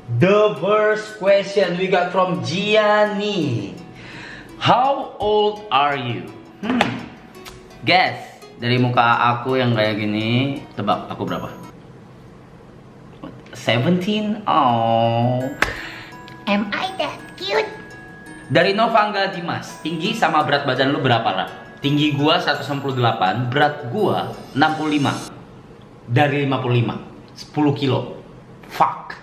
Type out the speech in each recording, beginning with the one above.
The first question we got from Gianni. How old are you? Guess. Dari muka aku yang kayak gini, tebak aku berapa? 17? Oh. Am I that cute? Dari Novangga Dimas, tinggi sama berat badan lu berapa, Ra? Tinggi gua 168, berat gua 65. Dari 55, 10 kilo. Fuck.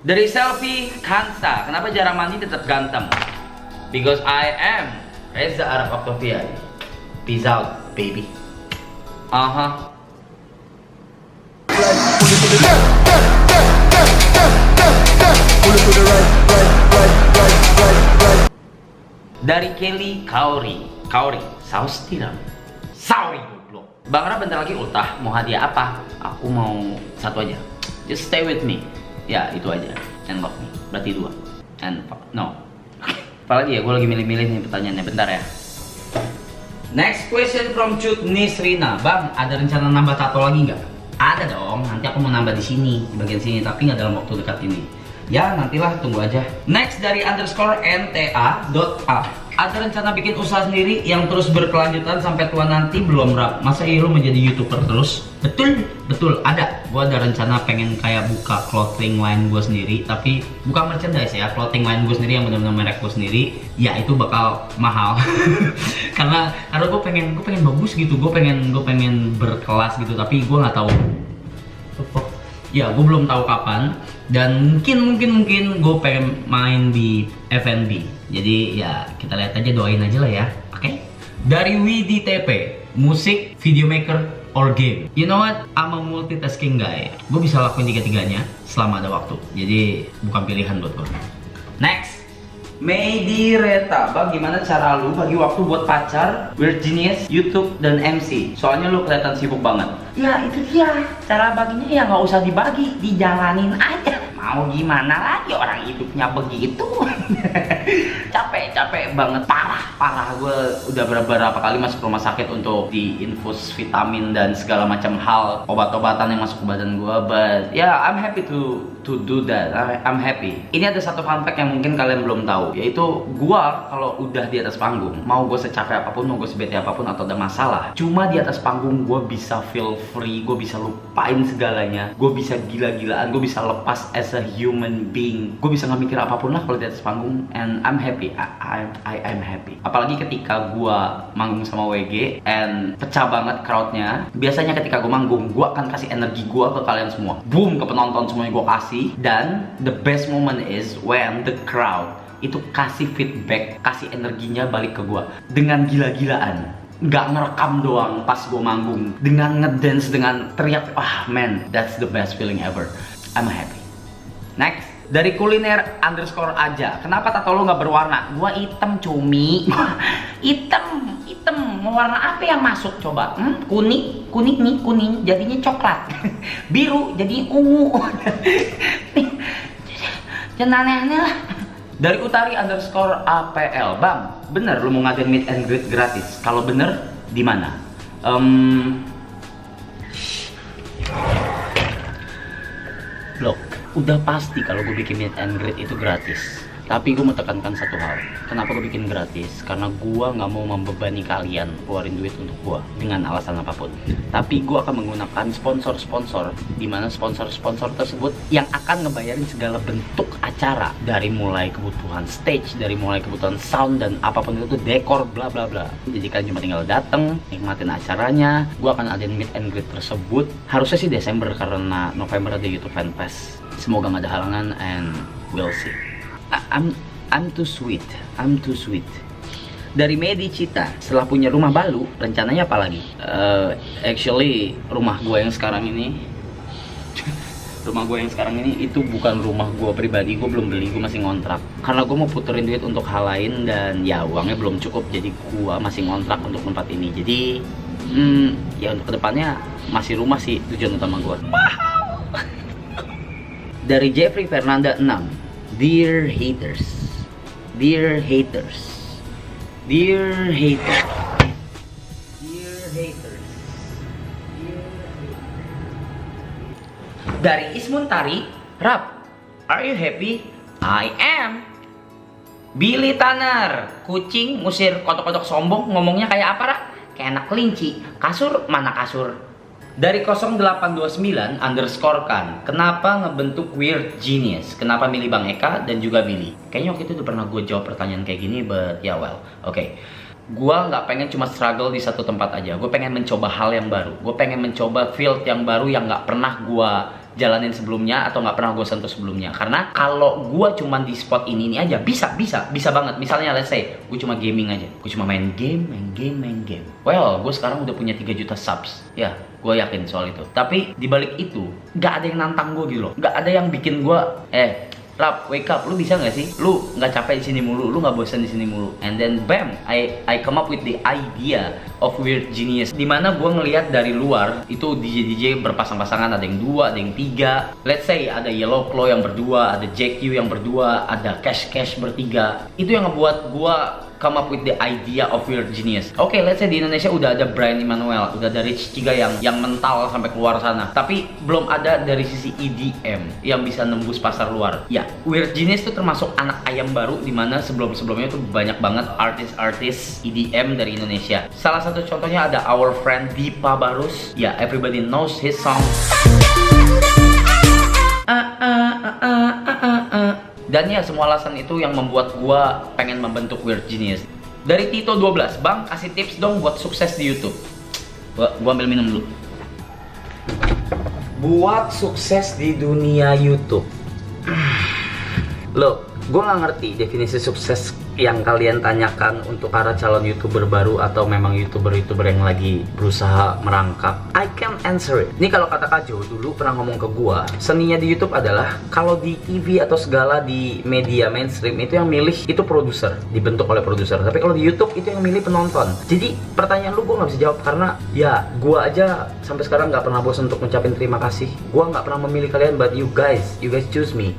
Dari Selfie Kansa, kenapa jarang mandi tetap ganteng? Because I am Reza Arab Octavian. Peace out, baby. Dari Kelly Kauri, saus tiram. Sorry, goblok. Bang Ra bentar lagi ultah, mau hadiah apa? Aku mau satu aja. Just stay with me. Ya, itu aja. And love me. Berarti 2. And no. Apalagi ya, gue lagi milih-milih nih pertanyaannya. Bentar ya. Next question from Cut Nisrina. Bang, ada rencana nambah tato lagi nggak? Ada dong. Nanti aku mau nambah di sini, di bagian sini, tapi nggak dalam waktu dekat ini. Ya, nantilah, tunggu aja. Next dari _nta.a. Ada rencana bikin usaha sendiri yang terus berkelanjutan sampai tua nanti belum, Rap? Masa iya lu menjadi YouTuber terus? Betul, ada. Gua ada rencana pengen kayak buka clothing line gua sendiri, tapi bukan merchandise ya, clothing line gua sendiri yang benar-benar merek gua sendiri. Ya itu bakal mahal. karena gua pengen bagus gitu, gua pengen berkelas gitu, tapi gua nggak tahu. Ya, gue belum tahu kapan, dan mungkin gue pengen main di F&B. Jadi ya kita lihat aja, doain aja lah ya. Oke? Dari Widi TP, musik, video maker, or game. You know what? I'm a multitasking guy. Gue bisa lakuin tiga-tiganya selama ada waktu. Jadi bukan pilihan buat gue. Next. Medi Reta, Bang, gimana cara lu bagi waktu buat pacar, Weird Genius, YouTube, dan MC? Soalnya lu kelihatan sibuk banget. Ya itu dia, cara baginya ya nggak usah dibagi, dijalanin aja. Mau gimana lagi, orang hidupnya begitu. Capek banget, parah. Gue udah beberapa kali masuk rumah sakit untuk diinfus vitamin dan segala macam hal, obat-obatan yang masuk ke badan gue. But yeah, I'm happy to do that. I'm happy. Ini ada satu fun fact yang mungkin kalian belum tahu, yaitu gue kalau udah di atas panggung, mau gue secapek apapun, mau gue sebete apapun atau ada masalah, cuma di atas panggung gue bisa feel free, gue bisa lupain segalanya, gue bisa gila-gilaan, gue bisa lepas as a human being, gue bisa nggak mikir apapun lah kalau di atas panggung, and I'm happy. I'm happy. Apalagi ketika gue manggung sama WG and pecah banget crowdnya. Biasanya ketika gue manggung, gue akan kasih energi gue ke kalian semua, boom, ke penonton semuanya gue kasih. Dan the best moment is when the crowd itu kasih feedback, kasih energinya balik ke gue dengan gila-gilaan. Nggak ngerekam doang pas gue manggung, dengan ngedance, dengan teriak. Man, that's the best feeling ever. I'm happy. Next, dari kuliner _aja. Kenapa tato lo nggak berwarna? Gua hitam, cumi. hitam. Mau warna apa yang masuk coba? Kuning nih, kuning jadinya coklat. Biru jadi ungu. Jangan aneh-aneh lah. Dari Utari _apl. Bang, bener lu mau ngadain meet and greet gratis? Kalau bener, di mana? Loh, udah pasti kalau gue bikin meet and greet itu gratis. Tapi gue mau tekankan satu hal. Kenapa gue bikin gratis? Karena gue nggak mau membebani kalian keluarin duit untuk gue dengan alasan apapun. Tapi gue akan menggunakan sponsor-sponsor, di mana sponsor-sponsor tersebut yang akan ngebayarin segala bentuk acara, dari mulai kebutuhan stage, dari mulai kebutuhan sound, dan apapun itu, dekor, bla bla bla. Jadi kalian cuma tinggal dateng, nikmatin acaranya. Gue akan adain meet and greet tersebut. Harusnya sih Desember karena November ada YouTube Fanfest. Semoga nggak ada halangan, and we'll see. I'm too sweet. Dari Medi Cita, setelah punya rumah baru, rencananya apa lagi? Actually, rumah gue yang sekarang ini itu bukan rumah gue pribadi. Gue belum beli, gue masih ngontrak. Karena gue mau puterin duit untuk hal lain, dan ya uangnya belum cukup. Jadi gue masih ngontrak untuk tempat ini. Jadi ya untuk kedepannya masih rumah sih tujuan utama gue. Mahal. Dari Jeffrey Fernanda 6. Dear haters, dear haters, dear haters, dear haters, dear haters. Dari Ismuntari, Rap, are you happy? I am. Billy Tanner, kucing ngusir kodok-kodok sombong, ngomongnya kayak apa, Rap? Kayak anak kelinci. Kasur, mana kasur? Dari 0829 underscore kan, kenapa ngebentuk Weird Genius? Kenapa milih Bang Eka dan juga Billy? Kayaknya waktu itu udah pernah gue jawab pertanyaan kayak gini, but ya well, oke. Gue nggak pengen cuma struggle di satu tempat aja. Gue pengen mencoba hal yang baru. Gue pengen mencoba field yang baru yang nggak pernah gue jalanin sebelumnya atau nggak pernah gue sentuh sebelumnya. Karena kalau gue cuma di spot ini aja bisa banget. Misalnya let's say gue cuma gaming aja, gue cuma main game. Well, gue sekarang udah punya 3 juta subs. Ya, gue yakin soal itu. Tapi dibalik itu nggak ada yang nantang gue gitu loh. Nggak ada yang bikin gue Rap, wake up, lu bisa nggak sih? Lu nggak capek di sini mulu, lu nggak bosan di sini mulu. And then bam, I come up with the idea of Weird Genius. Dimana gue ngelihat dari luar itu DJ berpasang-pasangan, ada yang 2, ada yang 3. Let's say ada Yellow Claw yang berdua, ada JQ yang berdua, ada Cash bertiga. Itu yang ngebuat gue come up with the idea of Weird Genius. Oke, let's say di Indonesia udah ada Brian Emmanuel, udah ada Rich Tiga yang mental sampai keluar sana. Tapi belum ada dari sisi EDM yang bisa nembus pasar luar. Ya, Weird Genius itu termasuk anak ayam baru dimana sebelumnya tuh banyak banget artis-artis EDM dari Indonesia. Salah satu contohnya ada our friend Dipa Barus. Ya, everybody knows his song. Dan ya semua alasan itu yang membuat gua pengen membentuk Weird Genius. Dari Tito 12, Bang kasih tips dong buat sukses di YouTube. Gua ambil minum dulu. Buat sukses di dunia YouTube. Loh, gua nggak ngerti definisi sukses yang kalian tanyakan untuk para calon YouTuber baru atau memang YouTuber yang lagi berusaha merangkak. I can answer it. Ini kalau kata Kak Jo dulu pernah ngomong ke gua, seninya di YouTube adalah kalau di TV atau segala di media mainstream itu yang milih itu produser, dibentuk oleh produser. Tapi kalau di YouTube itu yang milih penonton. Jadi pertanyaan lu gua nggak bisa jawab karena ya gua aja sampai sekarang nggak pernah bosan untuk ngucapin terima kasih. Gua nggak pernah memilih kalian, but you guys choose me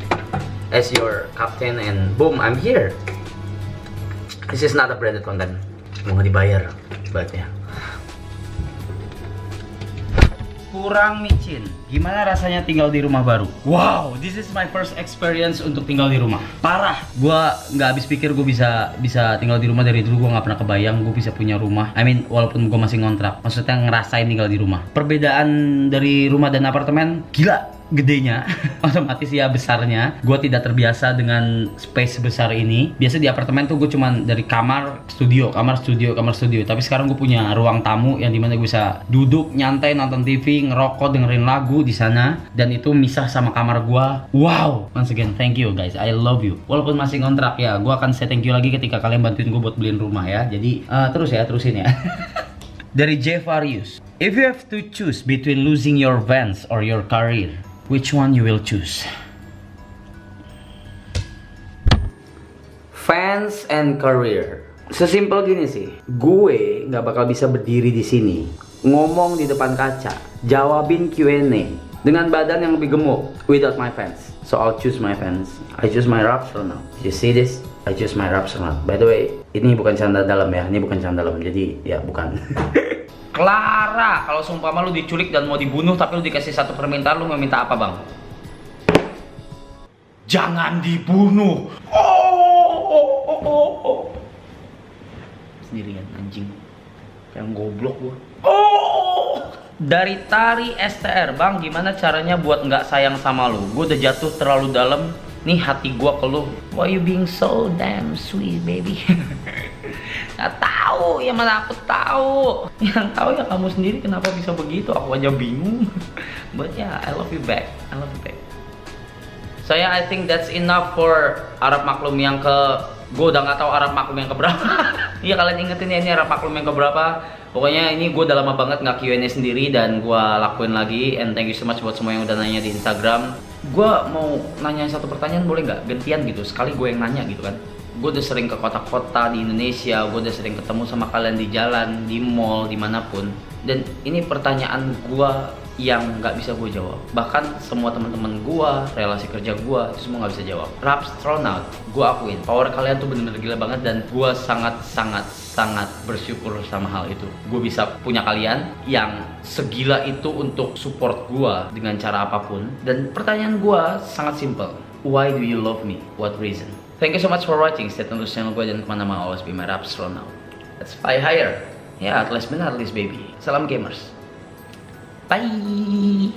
as your captain and boom, I'm here. This is not a branded content. Mau nggak dibayar, buatnya. Kurang micin. Gimana rasanya tinggal di rumah baru? Wow, this is my first experience untuk tinggal di rumah. Parah. Gua nggak habis pikir gue bisa tinggal di rumah. Dari dulu gue nggak pernah kebayang gue bisa punya rumah. I mean, walaupun gue masih ngontrak, maksudnya ngerasain tinggal di rumah. Perbedaan dari rumah dan apartemen, gila. Gedenya, otomatis ya besarnya. Gue tidak terbiasa dengan space besar ini. Biasa di apartemen tuh gue cuman dari kamar studio. Tapi sekarang gue punya ruang tamu yang dimana gue bisa duduk nyantai nonton TV, ngerokok, dengerin lagu di sana. Dan itu misah sama kamar gue. Wow, once again thank you guys, I love you. Walaupun masih kontrak ya, gue akan say thank you lagi ketika kalian bantuin gue buat beliin rumah ya. Jadi terusin ya. Dari J Varius, if you have to choose between losing your Vans or your career, which one you will choose? Fans and career. Sesimpel gini sih. Gue nggak bakal bisa berdiri di sini, ngomong di depan kaca, jawabin Q&A dengan badan yang lebih gemuk without my fans. So I'll choose my fans. I choose my raps or not. You see this? I choose my raps or not. By the way, ini bukan canda dalam ya. Ini bukan canda dalam. Jadi ya bukan. Clara, kalau seumpama lu diculik dan mau dibunuh tapi lu dikasih satu permintaan, lu mau minta apa, Bang? Jangan dibunuh. Sendirian anjing. Kayak goblok gua. Dari Tari STR, Bang, gimana caranya buat nggak sayang sama lu? Gua udah jatuh terlalu dalam. Nih hati gua ke lu. Why you being so damn sweet, baby? Nggak tahu, ya mana aku tahu. Yang tahu ya kamu sendiri kenapa bisa begitu. Aku aja bingung. But yeah, I love you back. Saya I think that's enough for Arab Maklum yang ke. Gue udah nggak tahu Arab Maklum yang keberapa. Iya, kalian ingetin ya ini Arab Maklum yang keberapa. Pokoknya ini gue udah lama banget nggak Q&A sendiri dan gue lakuin lagi. And thank you so much buat semua yang udah nanya di Instagram. Gue mau nanya satu pertanyaan, boleh nggak gantian gitu? Sekali gue yang nanya gitu kan. Gue udah sering ke kota-kota di Indonesia, gue udah sering ketemu sama kalian di jalan, di mall, dimanapun. Dan ini pertanyaan gue yang nggak bisa gue jawab. Bahkan semua teman-teman gue, relasi kerja gue, itu semua nggak bisa jawab. Rapstronaut, gue akuin power kalian tuh bener-bener gila banget, dan gue sangat bersyukur sama hal itu. Gue bisa punya kalian yang segila itu untuk support gue dengan cara apapun. Dan pertanyaan gue sangat simple. Why do you love me? What reason? Thank you so much for watching. Stay tune terus channel gue, dan teman-teman always be my Rapstronaut. Let's fly higher. Ya, at least baby. Salam gamers. Bye.